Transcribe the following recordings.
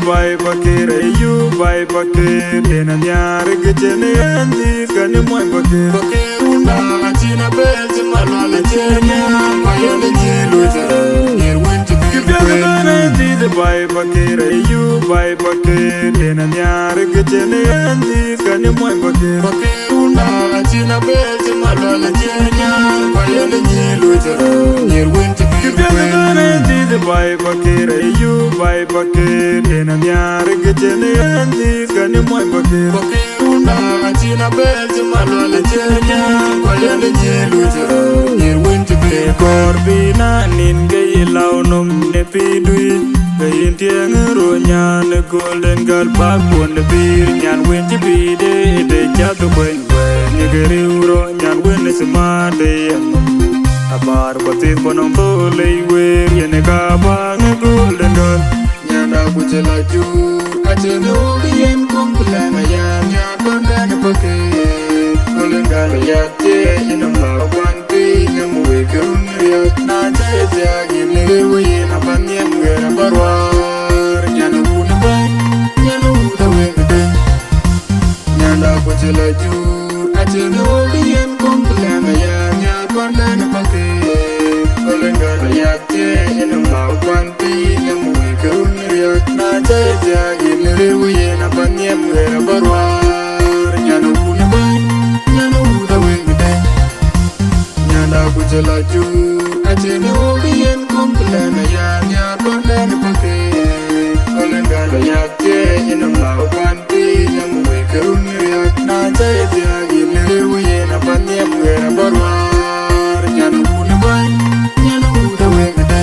bai bakere yu bai bakere na nyar gejene andi kani moy bakere bakerunda achina belt malwala chenya mayone jilu jara yerwenchi kibana di bai bakere yu bai bakere na nyar gejene andi kani moy bakere bakerunda achina belt malwala chenya mayone jilu jara yerwenchi kibana di bai bakere yu bai bakere na nyar gejene andi kani moy bakere bakerunda achina belt malwala chenya mayone jilu jara yerwenchi korbina nin gay launum ne pidui gayin tiang ro nyan golden girl bakon bir nyan wenji bide de jatu kwen ni gari uro nyan wen smade abar batit bonom bole wer yene ka bang golden girl nyanda kujela ju acheno yen komplan ya nyan bandan pake golden girl ya te inam la kwanti nyamu wekerun na jaya gini we na banyem gara barwar nyana una bay nyana uda wengde nyanda ko jela jur acheno yen komplana ya nya bandana pake kolenga ya te ina ma kwanti nyamu wekerun na jaya gini we na banyem gara barwar nyana una bay nyana uda wengde nyanda ko jela jur acheno yen komplana ya nya bandana pake kolenga ya te ina ma kwanti nyamu wekerun na jaya gini we na banyem gara barwar nyana una bay nyana uda wengde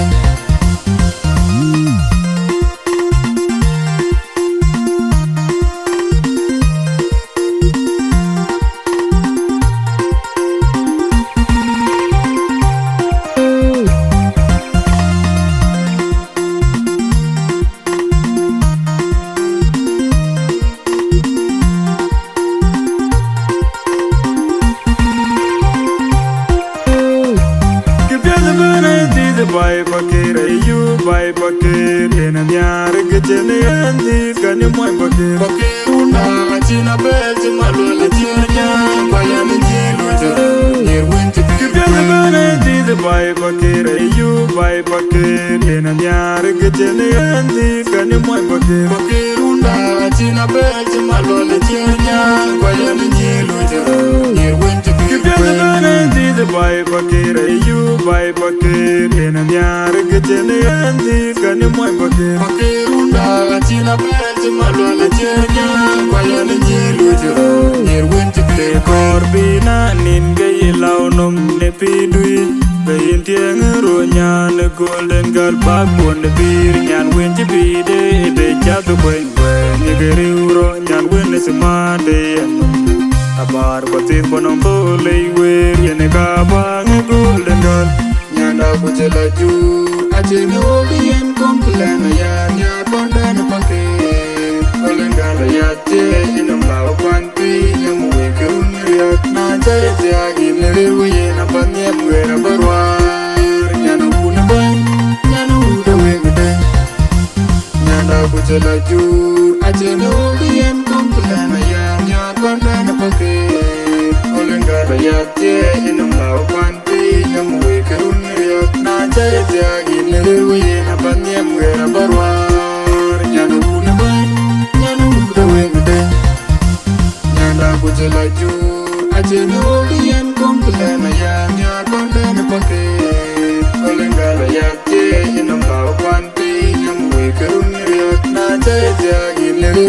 bai bakere yu bai bakere na nyar gejene andi kani moy bakere bakerunda achina belt malwala chenya bayani jilu jara yerwenchi kibana di bai bakere yu bai bakere na nyar gejene andi kani moy bakere bakerunda achina belt malwala chenya bayani jilu jara yerwenchi kibana di bai bakere yu bai bakere na nyar gejene andi kani moy bakere bakerunda achina belt malwala chenya bayani jilu jara yerwenchi korbina nin gay launum ne pidui gayin tiang ro nyan golden girl bakon bir nyan wenji bide de jatu kwen ni gari uro nyan wen smade abar batit bonom bole wer yene ka bang golden girl nyanda ko jela ju acheno yen komplana ya nya bandana pake golden girl ya te ina ma kwanti nyamu wekerun na jaya gini we na banyem gara barwar nyana una bay nyana uda wengde nyanda ko jela ju acheno yen komplana ya nya bandana pake kolenga ya te ina ma kwanti nyamu wekerun na jaya gini we na banyem gara barwar nyana una bay nyana uda wengde nyanda ko jela ju acheno yen komplana ya nya bandana pake kolenga ya te ina ma kwanti nyamu wekerun na jaya gini